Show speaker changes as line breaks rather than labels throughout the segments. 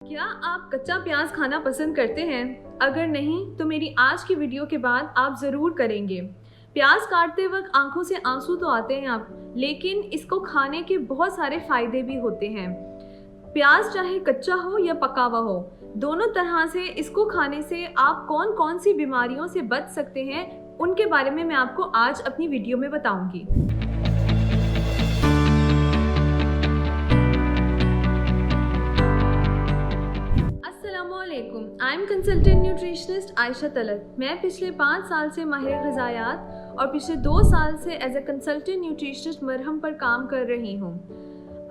क्या आप कच्चा प्याज खाना पसंद करते हैं? अगर नहीं तो मेरी आज की वीडियो के बाद आप ज़रूर करेंगे। प्याज काटते वक्त आंखों से आंसू तो आते हैं आप, लेकिन इसको खाने के बहुत सारे फ़ायदे भी होते हैं। प्याज चाहे कच्चा हो या पका हुआ हो, दोनों तरह से इसको खाने से आप कौन कौन सी बीमारियों से बच सकते हैं, उनके बारे में मैं आपको आज अपनी वीडियो में बताऊंगी। I am consultant nutritionist Ayesha Talat. मैं पिछले 5 साल से माहिर ग़िज़ायात और पिछले 2 साल से एज ए कंसल्टेंट न्यूट्रिशनिस्ट मरहम पर काम कर रही हूँ।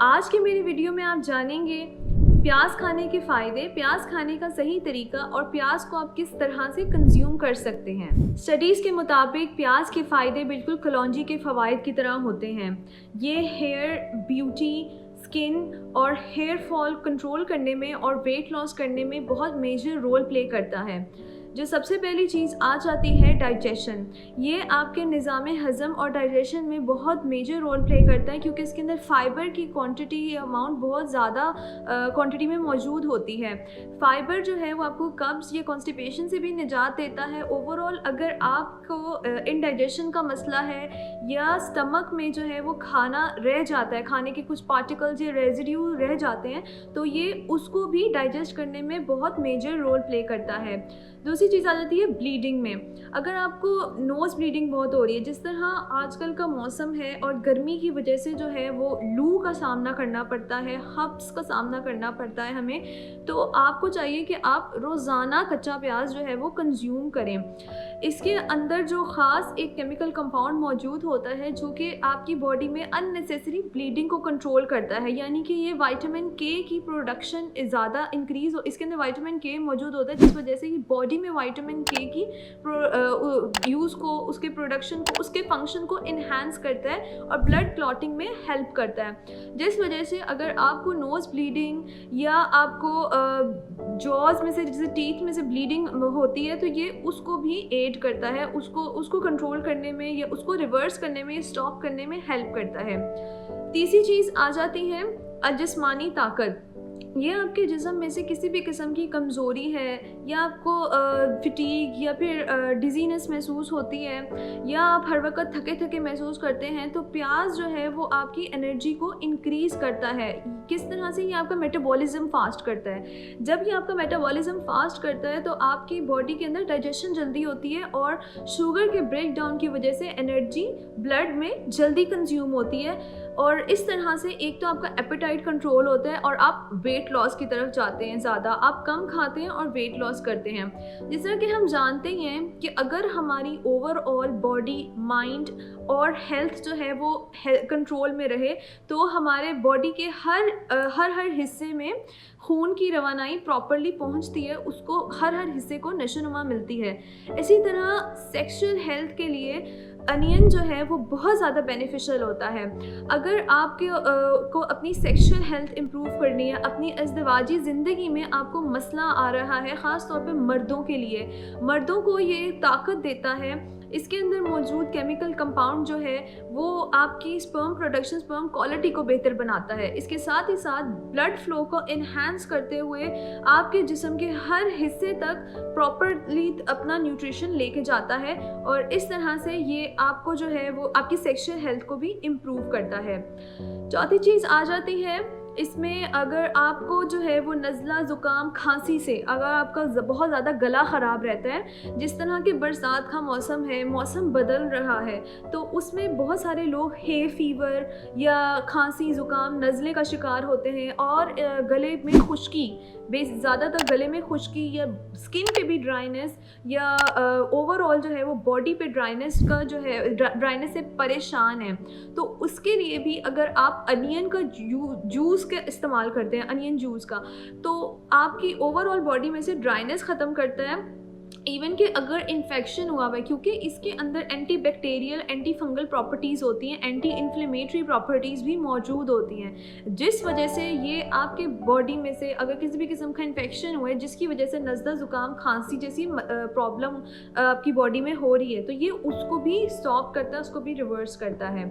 आज की मेरी वीडियो में आप जानेंगे प्याज खाने के फ़ायदे, प्याज खाने का सही तरीका और प्याज को आप किस तरह से कंज्यूम कर सकते हैं। स्टडीज़ के मुताबिक प्याज के फ़ायदे बिल्कुल कलौंजी के फ़वाइद की तरह होते हैं। ये हेयर, ब्यूटी, स्किन और हेयर फॉल कंट्रोल करने में और वेट लॉस करने में बहुत मेजर रोल प्ले करता है। जो सबसे पहली चीज़ आ जाती है डाइजेशन। ये आपके निज़ाम हज़म और डाइजेशन में बहुत मेजर रोल प्ले करता है, क्योंकि इसके अंदर फ़ाइबर की क्वांटिटी अमाउंट बहुत ज़्यादा क्वांटिटी में मौजूद होती है। फ़ाइबर जो है वो आपको कब्ज़ या कॉन्स्टिपेशन से भी निजात देता है। ओवरऑल अगर आपको इनडाइजेशन का मसला है या स्टमक में जो है वो खाना रह जाता है, खाने के कुछ पार्टिकल्स या रेजिड्यू रह जाते हैं, तो ये उसको भी डाइजेस्ट करने में बहुत मेजर रोल प्ले करता है। दूसरी चीज़ आ जाती है ब्लीडिंग में। अगर आपको नोज़ ब्लीडिंग बहुत हो रही है, जिस तरह आजकल का मौसम है और गर्मी की वजह से जो है वो लू का सामना करना पड़ता है, हब्स का सामना करना पड़ता है हमें, तो आपको चाहिए कि आप रोज़ाना कच्चा प्याज जो है वो कंज्यूम करें। इसके अंदर जो ख़ास एक केमिकल कंपाउंड मौजूद होता है जो कि आपकी बॉडी में अननेसेसरी ब्लीडिंग को कंट्रोल करता है, यानी कि ये विटामिन के की प्रोडक्शन ज़्यादा इंक्रीज़ हो, इसके अंदर विटामिन के मौजूद होता है, जिस वजह से ये बॉडी में विटामिन के की यूज़ को, उसके प्रोडक्शन को, उसके फंक्शन को इन्हांस करता है और ब्लड क्लॉटिंग में हेल्प करता है। जिस वजह से अगर आपको नोज़ ब्लीडिंग या आपको जॉज में से, जैसे टीथ में से ब्लीडिंग होती है, तो ये उसको भी एड करता है, उसको कंट्रोल करने में या उसको रिवर्स करने में, स्टॉप करने में हेल्प करता है। तीसरी चीज़ आ जाती है जिस्मानी ताकत। ये आपके जिस्म में से किसी भी किस्म की कमज़ोरी है या आपको फिटीग या फिर डिजीनेस महसूस होती है या आप हर वक्त थके थके महसूस करते हैं, तो प्याज जो है वो आपकी एनर्जी को इंक्रीज़ करता है। किस तरह से? ये आपका मेटाबॉलिज्म फास्ट करता है। जब ये आपका मेटाबॉलिज्म फास्ट करता है तो आपकी बॉडी के अंदर डाइजेशन जल्दी होती है और शुगर के ब्रेक डाउन की वजह से एनर्जी ब्लड में जल्दी कंज्यूम होती है, और इस तरह से एक तो आपका एपेटाइट कंट्रोल होता है और आप वेट लॉस की तरफ जाते हैं। ज़्यादा आप कम खाते हैं और वेट लॉस करते हैं। जिस तरह कि हम जानते हैं कि अगर हमारी ओवरऑल बॉडी, माइंड और हेल्थ जो है वो कंट्रोल में रहे, तो हमारे बॉडी के हर हिस्से में खून की रवानाई प्रॉपरली पहुंचती है, उसको हर हिस्से को नशोनुमा मिलती है। इसी तरह सेक्सुअल हेल्थ के लिए अनियन जो है वो बहुत ज़्यादा बेनिफिशियल होता है। अगर आपके को अपनी सेक्सुअल हेल्थ इम्प्रूव करनी है, अपनी अज़दवाजी ज़िंदगी में आपको मसला आ रहा है, ख़ास तौर पे मर्दों के लिए, मर्दों को ये ताकत देता है। इसके अंदर मौजूद केमिकल कंपाउंड जो है वो आपकी स्पर्म प्रोडक्शन, स्पर्म क्वालिटी को बेहतर बनाता है। इसके साथ ही साथ ब्लड फ्लो को इन्हांस करते हुए आपके जिस्म के हर हिस्से तक प्रॉपरली अपना न्यूट्रिशन लेके जाता है, और इस तरह से ये आपको जो है वो आपकी सेक्सुअल हेल्थ को भी इम्प्रूव करता है। चौथी चीज़ आ जाती है इसमें, अगर आपको जो है वो नज़ला, ज़ुकाम, खांसी से अगर आपका बहुत ज़्यादा गला ख़राब रहता है, जिस तरह के बरसात का मौसम है, मौसम बदल रहा है, तो उसमें बहुत सारे लोग हे फीवर या खांसी, ज़ुकाम, नज़ले का शिकार होते हैं और गले में खुश्की, ज़्यादातर गले में खुश्की या स्किन पे भी ड्राइनेस या ओवरऑल जो है वो बॉडी पे ड्राइनेस का जो है ड्राइनेस से परेशान है, तो उसके लिए भी अगर आप अनियन का जूस का इस्तेमाल करते हैं, अनियन जूस का, तो आपकी ओवरऑल बॉडी में से ड्राइनेस ख़त्म करता है। इवन कि अगर इन्फेक्शन हुआ हुआ है, क्योंकि इसके अंदर anti bacterial, anti fungal properties होती हैं, एंटी इन्फ्लेमेटरी प्रॉपर्टीज़ भी मौजूद होती हैं, जिस वजह से ये आपके बॉडी में से अगर किसी भी किस्म का इन्फेक्शन हुआ है जिसकी वजह से नज़ला, ज़ुकाम, खांसी जैसी प्रॉब्लम आपकी बॉडी में हो रही है, तो ये उसको भी स्टॉप करता है, उसको भी रिवर्स करता है।